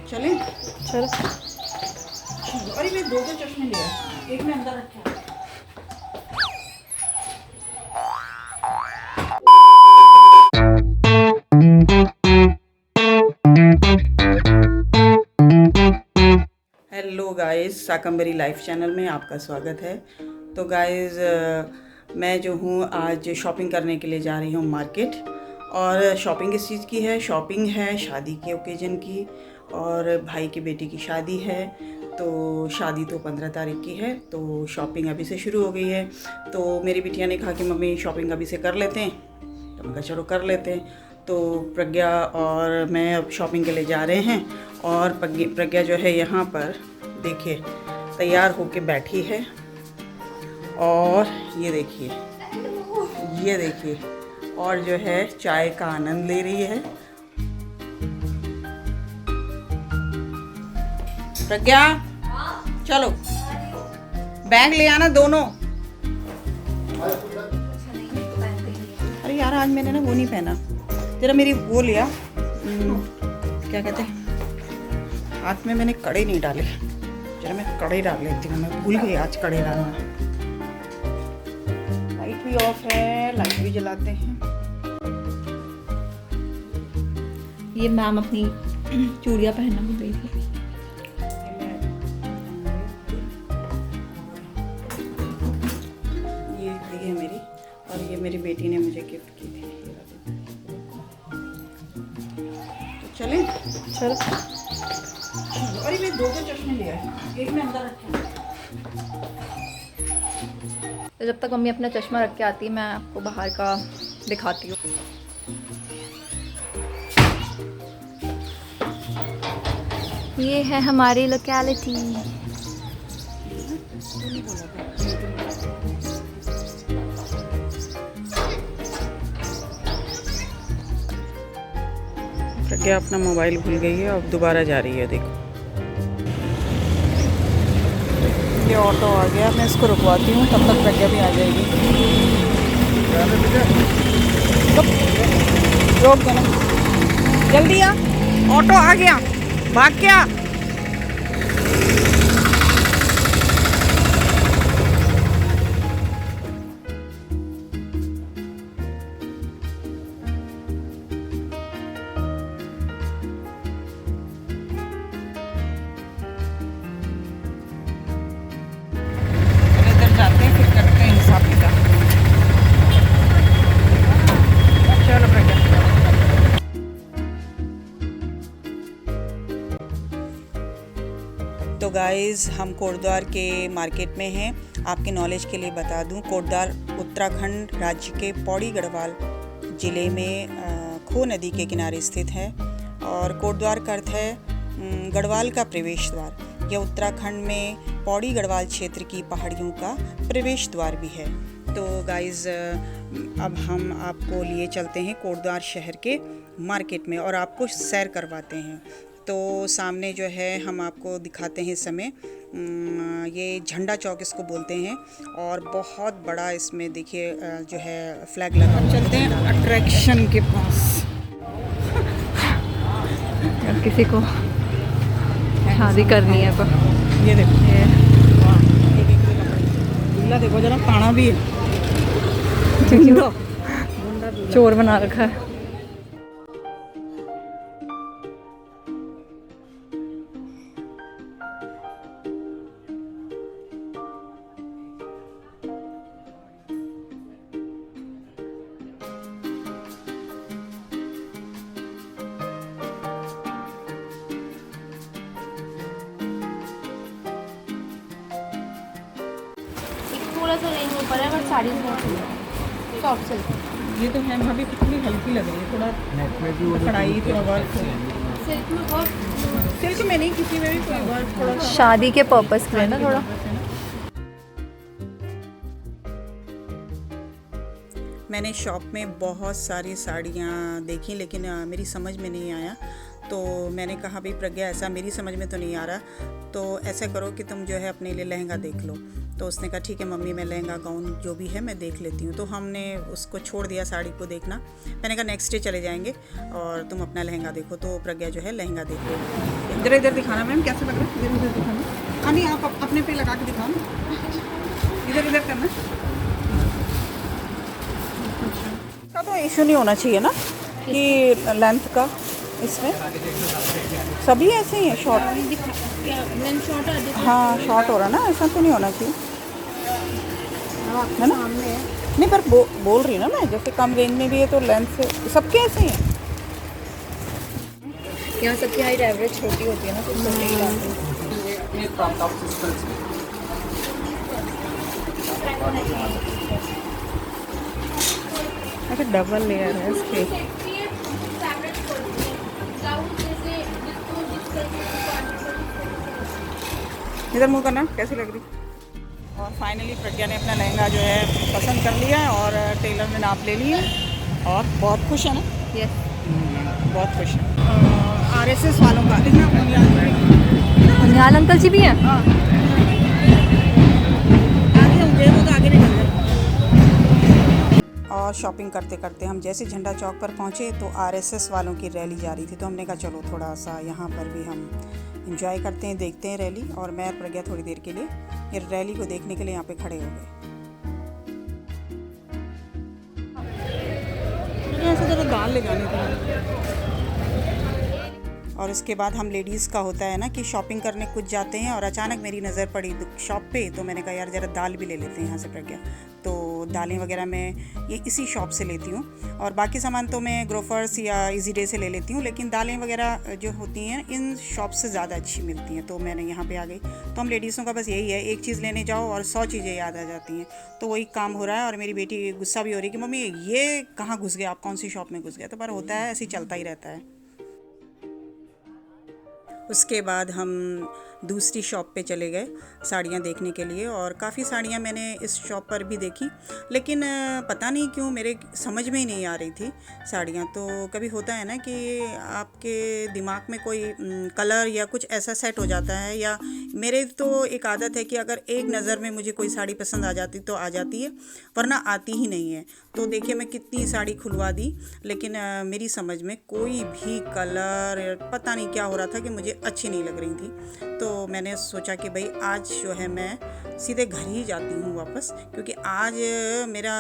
चलें? चलो। अरे मैं 2 चश्मे लिया, एक में अंदर रखा। Hello guys, Shakambhari life channel में आपका स्वागत है। तो गाइस मैं जो हूँ आज शॉपिंग करने के लिए जा रही हूँ मार्केट। और शॉपिंग किस चीज़ की है? शॉपिंग है शादी के ओकेजन की, और भाई की बेटी की शादी है। तो शादी तो 15 तारीख की है, तो शॉपिंग अभी से शुरू हो गई है। तो मेरी बिटिया ने कहा कि मम्मी शॉपिंग अभी से कर लेते हैं, तो मैं कहा चलो कर लेते हैं। तो प्रज्ञा और मैं अब शॉपिंग के लिए जा रहे हैं। और प्रज्ञा जो है यहाँ पर देखिए तैयार होके बैठी है, और ये देखिए और जो है चाय का आनंद ले रही है। प्रज्ञा चलो बैग ले आना दोनों। अरे यार आज मैंने ना वो नहीं पहना, जरा मेरी वो लिया, क्या कहते हैं, हाथ में मैंने कड़े नहीं डाले। जरा मैं कड़े डाल लेती हूँ, मैं भूल गई आज कड़े डालना। लाइट भी ऑफ है, लाइट भी जलाते हैं। ये मैम अपनी चूड़ियाँ पहनना भूल गई थी। ये है मेरी, और ये मेरी बेटी ने मुझे गिफ्ट की थी। तो चलें? चलो। अरे मैं 2 चश्मे लिया, एक में अंदर रखा। तो जब तक मम्मी अपना चश्मा रख के आती है मैं आपको बाहर का दिखाती हूँ। ये है हमारी लोकेलिटी। प्रज्ञा अपना मोबाइल भूल गई है, अब दोबारा जा रही है। देखो ये ऑटो आ गया, मैं इसको रुकवाती हूँ, तब तक प्रज्ञा भी आ जाएगी। रोक दो ना, जल्दी आ, ऑटो आ गया, भाग क्या। जाते हैं, फिर करते हैं हिसाब किताब। चलो प्रज्ञा। तो गाइज़ हम कोटद्वार के मार्केट में हैं। आपके नॉलेज के लिए बता दूं, कोटद्वार उत्तराखंड राज्य के पौड़ी गढ़वाल ज़िले में खो नदी के किनारे स्थित है। और कोटद्वार का अर्थ है गढ़वाल का प्रवेश द्वार। यह उत्तराखंड में पौड़ी गढ़वाल क्षेत्र की पहाड़ियों का प्रवेश द्वार भी है। तो गाइज़ अब हम आपको लिए चलते हैं कोटद्वार शहर के मार्केट में, और आपको सैर करवाते हैं। तो सामने जो है हम आपको दिखाते हैं इस समय, ये झंडा चौक इसको बोलते हैं, और बहुत बड़ा इसमें देखिए जो है फ्लैग लगा। चलते हैं अट्रैक्शन के पास। अब किसी को शादी करनी है तो ये देखो, दूल्हा देखो जरा, पाना भी है, चोर बना रखा है। थोड़ा सा रेंज ऊपर है, बट साड़ी सॉफ्ट सिल्क। ये तो है भाभी, कितनी हल्की लग रही है, थोड़ा कढ़ाई, थोड़ा वर्क। सिल्क में बहुत, सिल्क में नहीं, किसी में भी कोई वर्क थोड़ा सा शादी के पर्पस के लिए ना थोड़ा। मैंने शॉप में बहुत सारी साड़ियाँ देखी, लेकिन मेरी समझ में नहीं आया, तो मैंने कहा भाई प्रज्ञा ऐसा मेरी समझ में तो नहीं आ रहा, तो ऐसा करो कि तुम जो है अपने लिए लहंगा देख लो। तो उसने कहा ठीक है मम्मी, मैं लहंगा गाउन जो भी है मैं देख लेती हूँ। तो हमने उसको छोड़ दिया साड़ी को देखना। मैंने कहा नेक्स्ट डे चले जाएंगे और तुम अपना लहंगा देखो। तो प्रज्ञा जो है लहंगा देख लो। इधर इधर दिखाना मैम, कैसा लग रहा है? इधर इधर दिखाना। हाँ नहीं, आप अपने पे लगा के दिखाओ ना, इधर इधर करना। का तो इशू नहीं होना चाहिए ना कि लेंथ का, इसमें सभी ऐसे ही हैं शॉर्ट। हाँ शॉर्ट हो रहा ना, ऐसा तो नहीं होना चाहिए है ना। नहीं पर बोल रही ना मैं, जैसे कम रेंज में भी है तो लेंथ से सबके ऐसे ही हैं। यहाँ सबकी हाइट एवरेज छोटी होती है ना, तो छोटे ही डालते हैं। अच्छा डबल लेयर है इसके। इधर मुँह करना, कैसी लग रही? और फाइनली प्रज्ञा ने अपना लहंगा जो है पसंद कर लिया और टेलर ने नाप ले लिया और बहुत खुश है ना। यस, बहुत खुश है। RSS वालों का निहाल अंकल जी भी हैं। हाँ आगे हम गए, वो तो आगे निकल गए। और शॉपिंग करते करते हम जैसे झंडा चौक पर पहुँचे तो RSS वालों की रैली जा रही थी। तो हमने कहा चलो थोड़ा सा यहाँ पर भी हम इंजॉय करते हैं, देखते हैं रैली। और मैं प्रज्ञा थोड़ी देर के लिए ये रैली को देखने के लिए यहाँ पे खड़े हो गए। ऐसे ज़रा दाल ले जाने थे। और उसके बाद हम लेडीज़ का होता है ना कि शॉपिंग करने कुछ जाते हैं और अचानक मेरी नज़र पड़ी शॉप पे, तो मैंने कहा यार ज़रा दाल भी ले लेते हैं यहाँ से प्रज्ञा। तो दालें वगैरह मैं ये इसी शॉप से लेती हूँ और बाकी सामान तो मैं ग्रोफर्स या इजी डे से ले लेती हूँ, लेकिन दालें वगैरह जो होती हैं इन शॉप से ज़्यादा अच्छी मिलती हैं। तो मैंने यहाँ पे आ गई। तो हम लेडीज़ों का बस यही है, एक चीज़ लेने जाओ और 100 चीज़ें याद आ जाती हैं। तो वही काम हो रहा है और मेरी बेटी गुस्सा भी हो रही है कि मम्मी ये कहाँ घुस गया, आप कौन सी शॉप में घुस गया। तो पर होता है, ऐसे ही चलता ही रहता है। उसके बाद हम दूसरी शॉप पे चले गए साड़ियाँ देखने के लिए और काफ़ी साड़ियाँ मैंने इस शॉप पर भी देखी, लेकिन पता नहीं क्यों मेरे समझ में ही नहीं आ रही थी साड़ियाँ। तो कभी होता है ना कि आपके दिमाग में कोई कलर या कुछ ऐसा सेट हो जाता है, या मेरे तो एक आदत है कि अगर एक नज़र में मुझे कोई साड़ी पसंद आ जाती तो आ जाती है, वरना आती ही नहीं है। तो देखिए मैं कितनी साड़ी खुलवा दी, लेकिन मेरी समझ में कोई भी कलर पता नहीं क्या हो रहा था कि मुझे अच्छी नहीं लग रही थी। तो मैंने सोचा कि भाई आज जो है मैं सीधे घर ही जाती हूँ वापस, क्योंकि आज मेरा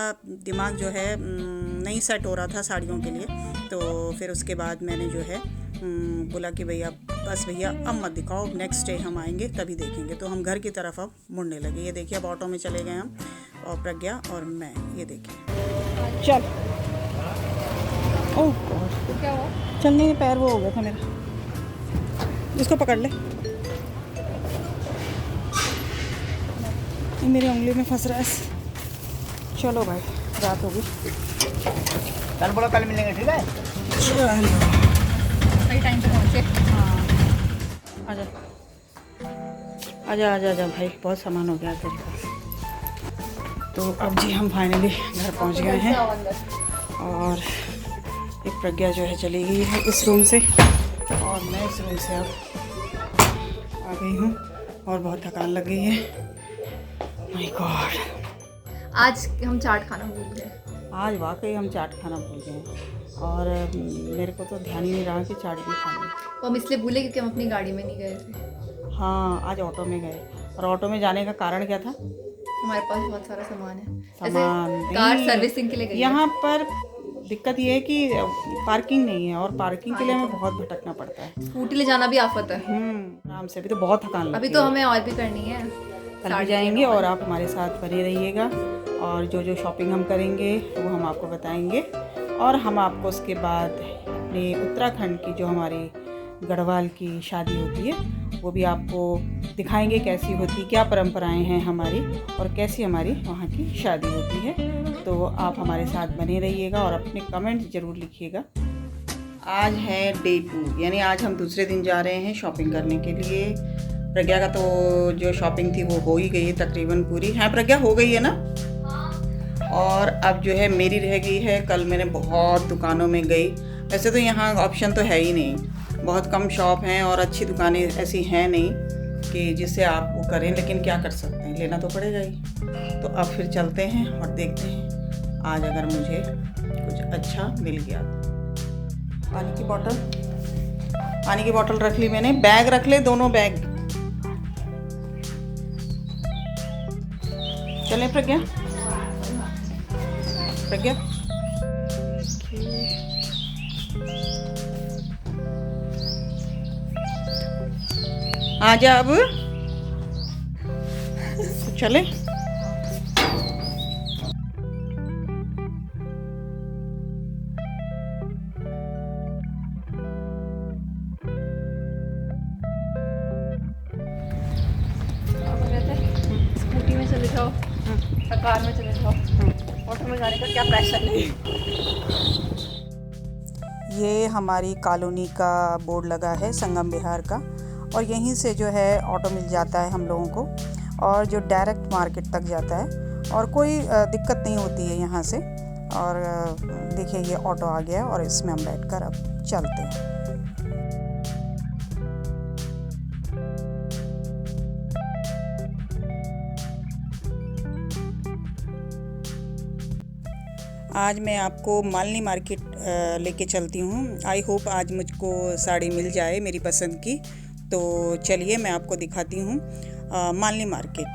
दिमाग जो है नहीं सेट हो रहा था साड़ियों के लिए। तो फिर उसके बाद मैंने जो है बोला कि भैया बस भैया अब मत दिखाओ, नेक्स्ट डे हम आएंगे तभी देखेंगे। तो हम घर की तरफ अब मुड़ने लगे। ये देखिए अब ऑटो में चले गए हम, और प्रज्ञा और मैं। ये देखिए चल, ओह तो क्या हुआ? चलने में पैर वो हो गया था मेरा, इसको पकड़ ले, ये मेरी उंगली में फंस रहा है। चलो भाई रात हो गई, कल बोलो कल मिलेंगे, ठीक है? सही टाइम पे पहुँचे। हाँ आजा आजा आजा आजा भाई, बहुत सामान हो गया तेरे पास। तो अब जी हम फाइनली घर पहुंच गए हैं और एक प्रज्ञा जो है चली गई है इस रूम से और मैं इस रूम से अब आ गई हूँ और बहुत थकान लग गई है। माय गॉड, आज हम चाट खाना भूल गए। आज वाकई हम चाट खाना भूल गए और मेरे को तो ध्यान ही नहीं रहा कि चाट भी खानी। वो हम इसलिए भूले क्योंकि हम अपनी गाड़ी में नहीं गए थे। हाँ आज ऑटो में गए, और ऑटो में जाने का कारण क्या था? हमारे पास बहुत सारा सामान है, सामान ऐसे कार सर्विसिंग के लिए गए। यहाँ पर दिक्कत ये है कि पार्किंग नहीं है और पार्किंग के लिए हमें बहुत भटकना पड़ता है। स्कूटी ले जाना भी आफत है। आराम से अभी तो बहुत थकान लगती है। अभी तो हमें और भी करनी है, कल भी जाएंगे और आप हमारे साथ बने रहिएगा और जो जो शॉपिंग हम करेंगे वो हम आपको बताएंगे। और हम आपको उसके बाद अपने उत्तराखंड की जो हमारी गढ़वाल की शादी होती है वो भी आपको दिखाएंगे, कैसी होती, क्या परंपराएं हैं हमारी और कैसी हमारी वहाँ की शादी होती है। तो आप हमारे साथ बने रहिएगा और अपने कमेंट ज़रूर लिखिएगा। आज है डे 2, यानी आज हम दूसरे दिन जा रहे हैं शॉपिंग करने के लिए। प्रज्ञा का तो जो शॉपिंग थी वो हो ही गई है तकरीबन पूरी। हाँ प्रज्ञा हो गई है ना? और अब जो है मेरी रह गई है। कल मैंने बहुत दुकानों में गई, वैसे तो यहाँ ऑप्शन तो है ही नहीं, बहुत कम शॉप हैं और अच्छी दुकानें ऐसी हैं नहीं कि जिससे आप वो करें, लेकिन क्या कर सकते हैं, लेना तो पड़ेगा ही। तो अब फिर चलते हैं और देखते हैं आज अगर मुझे कुछ अच्छा मिल गया। पानी की बोतल रख ली मैंने, बैग रख ले, दोनों बैग। चले प्रज्ञा, आजा अब चले। स्कूटी में चले जाओ, कार में चले जाओ, ऑटो में जाने का क्या प्रेशर नहीं। ये हमारी कॉलोनी का बोर्ड लगा है संगम विहार का, और यहीं से जो है ऑटो मिल जाता है हम लोगों को, और जो डायरेक्ट मार्केट तक जाता है, और कोई दिक्कत नहीं होती है यहाँ से। और देखिए ये ऑटो आ गया और इसमें हम बैठकर अब चलते हैं। आज मैं आपको मालनी मार्केट लेके चलती हूँ। आई होप आज मुझको साड़ी मिल जाए मेरी पसंद की। तो चलिए मैं आपको दिखाती हूँ मालनी मार्केट।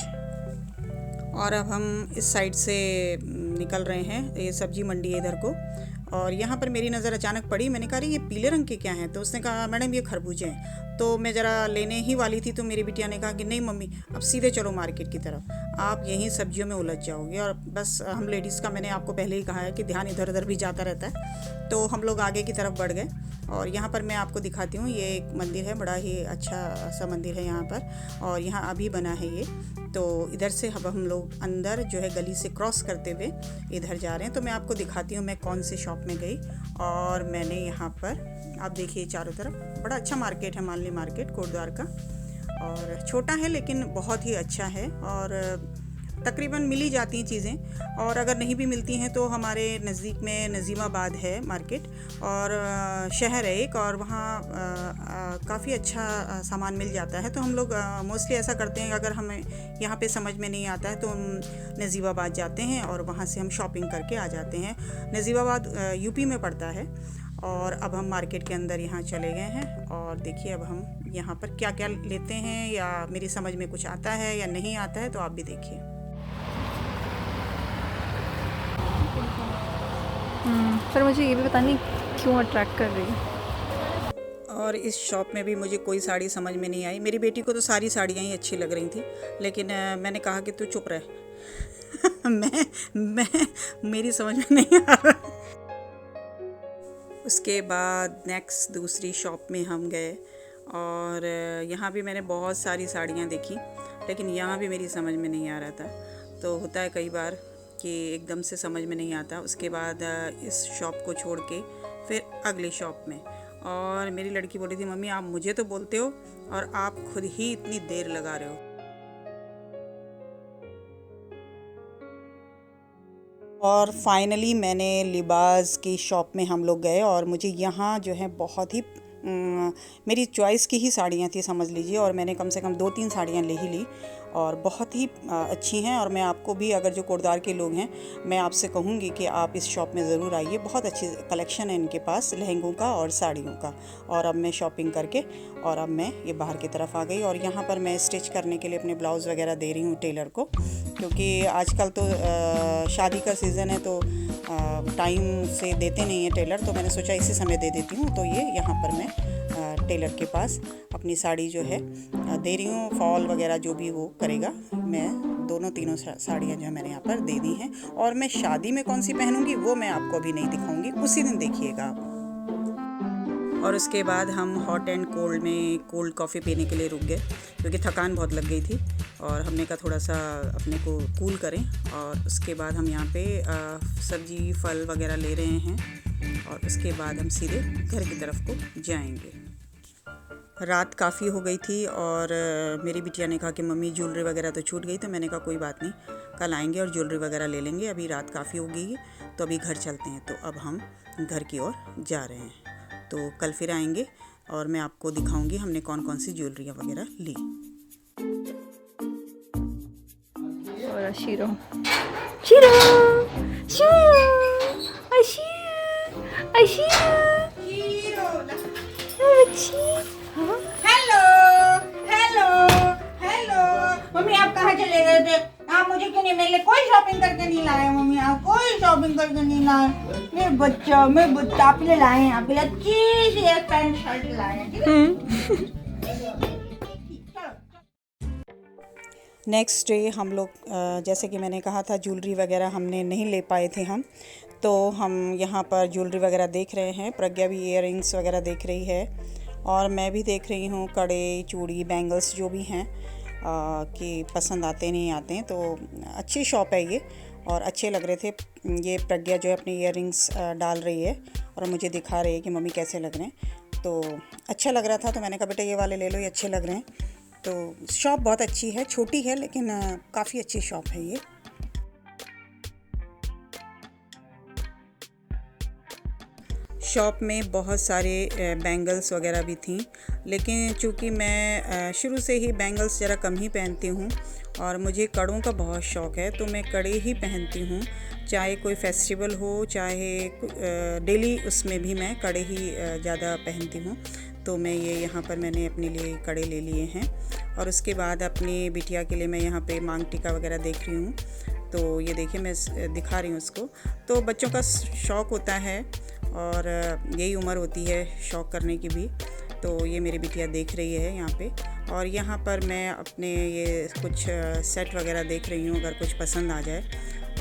और अब हम इस साइड से निकल रहे हैं, ये सब्जी मंडी है इधर को। और यहाँ पर मेरी नज़र अचानक पड़ी, मैंने कहा ये पीले रंग के क्या हैं? तो उसने कहा मैडम ये खरबूजे हैं। तो मैं ज़रा लेने ही वाली थी तो मेरी बिटिया ने कहा कि नहीं मम्मी अब सीधे चलो मार्केट की तरफ, आप यहीं सब्जियों में उलझ जाओगे। और बस हम लेडीज़ का मैंने आपको पहले ही कहा है कि ध्यान इधर उधर भी जाता रहता है। तो हम लोग आगे की तरफ बढ़ गए और यहाँ पर मैं आपको दिखाती हूँ। ये एक मंदिर है, बड़ा ही अच्छा सा मंदिर है यहाँ पर, और यहाँ अभी बना है ये। तो इधर से अब हम लोग अंदर जो है गली से क्रॉस करते हुए इधर जा रहे हैं। तो मैं आपको दिखाती हूँ मैं कौन से शॉप में गई। और मैंने यहाँ पर आप देखिए चारों तरफ बड़ा अच्छा मार्केट है, मालनी मार्केट कोटद्वार का। और छोटा है लेकिन बहुत ही अच्छा है, और तकरीबन मिल ही जाती हैं चीज़ें। और अगर नहीं भी मिलती हैं तो हमारे नज़दीक में नज़ीमाबाद है मार्केट, और शहर है एक, और वहाँ काफ़ी अच्छा सामान मिल जाता है। तो हम लोग मोस्टली ऐसा करते हैं, अगर हमें यहाँ पे समझ में नहीं आता है तो हम नज़ीमाबाद जाते हैं और वहाँ से हम शॉपिंग करके आ जाते हैं। नज़ीमाबाद यूपी में पड़ता है। और अब हम मार्केट के अंदर यहाँ चले गए हैं, और देखिए अब हम यहाँ पर क्या क्या लेते हैं, या मेरी समझ में कुछ आता है या नहीं आता है, तो आप भी देखिए। पर मुझे ये भी पता नहीं क्यों अट्रैक्ट कर रही है। और इस शॉप में भी मुझे कोई साड़ी समझ में नहीं आई। मेरी बेटी को तो सारी साड़ियाँ ही अच्छी लग रही थी, लेकिन मैंने कहा कि तू चुप रह। मेरी समझ में नहीं आ रहा। उसके बाद नेक्स्ट दूसरी शॉप में हम गए, और यहाँ भी मैंने बहुत सारी साड़ियाँ देखी, लेकिन यहाँ भी मेरी समझ में नहीं आ रहा था। तो होता है कई बार कि एकदम से समझ में नहीं आता। उसके बाद इस शॉप को छोड़ के फिर अगले शॉप में, और मेरी लड़की बोली थी मम्मी आप मुझे तो बोलते हो और आप खुद ही इतनी देर लगा रहे हो। और फाइनली मैंने लिबास की शॉप में हम लोग गए, और मुझे यहाँ जो है बहुत ही मेरी चॉइस की ही साड़ियाँ थी समझ लीजिए, और मैंने कम से कम 2-3 साड़ियाँ ले ही ली, और बहुत ही अच्छी हैं। और मैं आपको भी, अगर जो कोटद्वार के लोग हैं, मैं आपसे कहूँगी कि आप इस शॉप में ज़रूर आइए। बहुत अच्छी कलेक्शन है इनके पास लहंगों का और साड़ियों का। और अब मैं शॉपिंग करके और अब मैं ये बाहर की तरफ आ गई, और यहाँ पर मैं स्टिच करने के लिए अपने ब्लाउज़ वगैरह दे रही हूँ टेलर को, क्योंकि आजकल तो शादी का सीज़न है तो टाइम से देते नहीं हैं टेलर। तो मैंने सोचा इसी समय दे देती हूँ। तो ये यहाँ पर मैं टेलर के पास अपनी साड़ी जो है दे रही हूँ। फॉल वगैरह जो भी वो करेगा, मैं दोनों तीनों साड़ियाँ जो है मैंने यहाँ पर दे दी हैं। और मैं शादी में कौन सी पहनूंगी वो मैं आपको अभी नहीं दिखाऊंगी, उसी दिन देखिएगा आप। और उसके बाद हम हॉट एंड कोल्ड में कोल्ड कॉफ़ी पीने के लिए रुक गए, क्योंकि थकान बहुत लग गई थी, और हमने कहा थोड़ा सा अपने को कूल करें। और उसके बाद हम यहाँ पे सब्जी फल वगैरह ले रहे हैं, और उसके बाद हम सीधे घर की तरफ को जाएंगे। रात काफ़ी हो गई थी, और मेरी बिटिया ने कहा कि मम्मी ज्वेलरी वगैरह तो छूट गई। तो मैंने कहा कोई बात नहीं, कल आएंगे और ज्वेलरी वगैरह ले लेंगे, अभी रात काफ़ी हो गई है तो अभी घर चलते हैं। तो अब हम घर की ओर जा रहे हैं, तो कल फिर आएंगे। और मैं आपको दिखाऊंगी हमने कौन कौन सी ज्वेलरी वगैरह ली। और shero shero hello hello hello mummy, आप कहाँ चले गए थे? आप मुझे क्यों नहीं, मेरे लिए कोई शॉपिंग करके नहीं लाए मम्मी, आप कोई शॉपिंग करके नहीं लाए। मेरे बच्चा आपके लिए लाए हैं, आपके लिए अच्छी सी एक पैंट शर्ट लाए हैं, ठीक है? नेक्स्ट डे हम लोग जैसे कि मैंने कहा था ज्वेलरी वगैरह हमने नहीं ले पाए थे हम, तो हम यहाँ पर ज्वेलरी वगैरह देख रहे हैं। प्रज्ञा भी इयररिंग्स वगैरह देख रही है और मैं भी देख रही हूँ कड़े, चूड़ी, बैंगल्स जो भी हैं कि पसंद आते नहीं आते हैं। तो अच्छी शॉप है ये और अच्छे लग रहे थे। ये प्रज्ञा जो है अपने इयररिंग्स डाल रही है और मुझे दिखा रही है कि मम्मी कैसे लग रहे हैं। तो अच्छा लग रहा था तो मैंने कहा बेटा ये वाले ले लो, ये अच्छे लग रहे हैं। तो शॉप बहुत अच्छी है, छोटी है लेकिन काफ़ी अच्छी शॉप है ये। शॉप में बहुत सारे बैंगल्स वगैरह भी थी, लेकिन चूँकि मैं शुरू से ही बैंगल्स ज़रा कम ही पहनती हूँ और मुझे कड़ों का बहुत शौक़ है, तो मैं कड़े ही पहनती हूँ। चाहे कोई फेस्टिवल हो, चाहे डेली, उसमें भी मैं कड़े ही ज़्यादा पहनती हूँ। तो मैं ये यहाँ पर मैंने अपने लिए कड़े ले लिए हैं और उसके बाद अपनी बिटिया के लिए मैं यहाँ पे मांग टीका वगैरह देख रही हूँ। तो ये देखिए मैं दिखा रही हूँ उसको। तो बच्चों का शौक़ होता है और यही उम्र होती है शौक़ करने की भी। तो ये मेरी बिटिया देख रही है यहाँ पे और यहाँ पर मैं अपने ये कुछ सेट वगैरह देख रही हूँ, अगर कुछ पसंद आ जाए।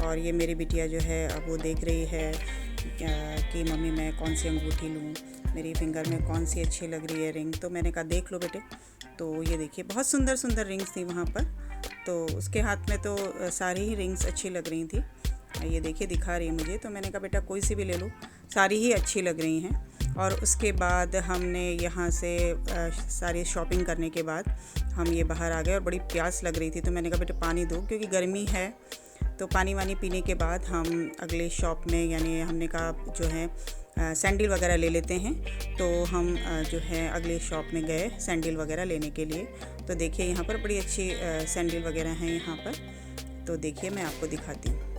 और ये मेरी बिटिया जो है अब वो देख रही है कि मम्मी मैं कौन सी अंगूठी लूँ, मेरी फिंगर में कौन सी अच्छी लग रही है रिंग। तो मैंने कहा देख लो बेटे। तो ये देखिए बहुत सुंदर सुंदर रिंग्स थी वहाँ पर। तो उसके हाथ में तो सारी ही रिंग्स अच्छी लग रही थी। ये देखिए दिखा रही है मुझे। तो मैंने कहा बेटा कोई सी भी ले लो, सारी ही अच्छी लग रही हैं। और उसके बाद हमने यहाँ से सारी शॉपिंग करने के बाद हम ये बाहर आ गए और बड़ी प्यास लग रही थी। तो मैंने कहा बेटा पानी दो, क्योंकि गर्मी है। तो पानी वानी पीने के बाद हम अगले शॉप में, यानी हमने कहा जो है सैंडल वगैरह ले लेते हैं। तो हम जो है अगले शॉप में गए सैंडल वगैरह लेने के लिए। तो देखिए यहाँ पर बड़ी अच्छी सैंडल वगैरह हैं यहाँ पर। तो देखिए मैं आपको दिखाती हूँ।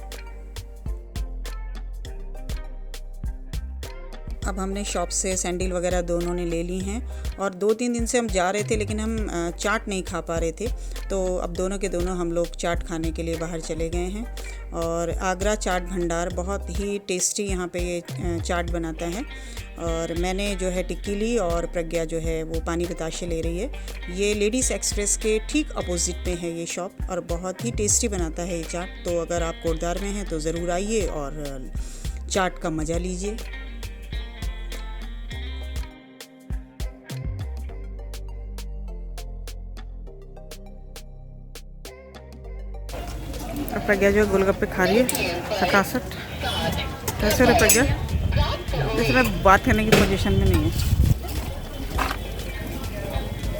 अब हमने शॉप से सैंडल वगैरह दोनों ने ले ली हैं और 2-3 दिन से हम जा रहे थे लेकिन हम चाट नहीं खा पा रहे थे। तो अब दोनों के दोनों हम लोग चाट खाने के लिए बाहर चले गए हैं। और आगरा चाट भंडार बहुत ही टेस्टी यहाँ पे ये चाट बनाता है। और मैंने जो है टिक्की ली और प्रज्ञा जो है वो पानी बताशे ले रही है। ये लेडीज़ एक्सप्रेस के ठीक अपोजिट में है ये शॉप और बहुत ही टेस्टी बनाता है ये चाट। तो अगर आप कोटद्वार में हैं तो ज़रूर आइए और चाट का मज़ा लीजिए। और प्रज्ञा जो गोलगप्पे खा रही है खटासट। कैसे रे प्रज्ञा? जैसे मैं बात करने की पोजीशन में नहीं है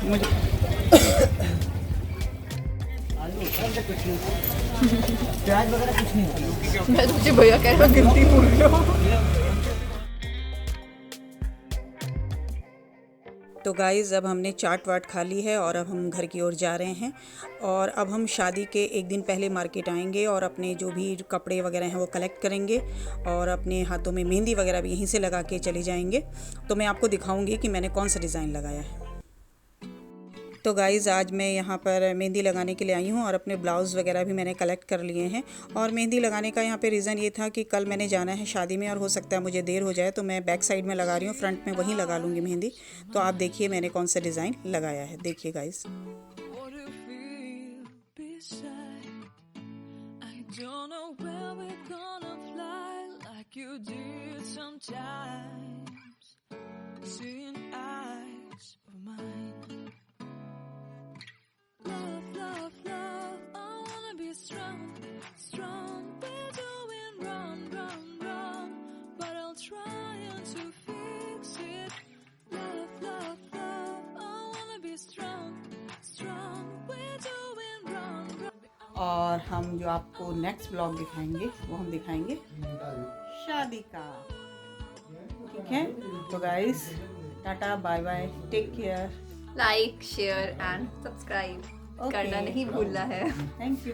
मुझे। प्याज वगैरह कुछ नहीं। मैं तुझे भैया कह रहा हूँ गिनती भूल रहा हूँ। तो गाइज़ अब हमने चाट वाट खा ली है और अब हम घर की ओर जा रहे हैं। और अब हम शादी के एक दिन पहले मार्केट आएंगे और अपने जो भी कपड़े वगैरह हैं वो कलेक्ट करेंगे और अपने हाथों में मेहंदी वगैरह भी यहीं से लगा के चले जाएंगे। तो मैं आपको दिखाऊंगी कि मैंने कौन सा डिज़ाइन लगाया है। तो गाइज़ आज मैं यहाँ पर मेहंदी लगाने के लिए आई हूँ और अपने ब्लाउज़ वगैरह भी मैंने कलेक्ट कर लिए हैं। और मेहंदी लगाने का यहाँ पे रीज़न ये था कि कल मैंने जाना है शादी में और हो सकता है मुझे देर हो जाए, तो मैं बैक साइड में लगा रही हूँ, फ्रंट में वहीं लगा लूँगी मेहंदी। तो आप देखिए मैंने कौन सा डिज़ाइन लगाया है, देखिए गाइज़। और हम जो आपको नेक्स्ट ब्लॉग दिखाएंगे वो हम दिखाएंगे शादी का, ठीक है। तो guys tata bye bye, take care, like share and subscribe Okay. करना नहीं भूलना है। Thank you.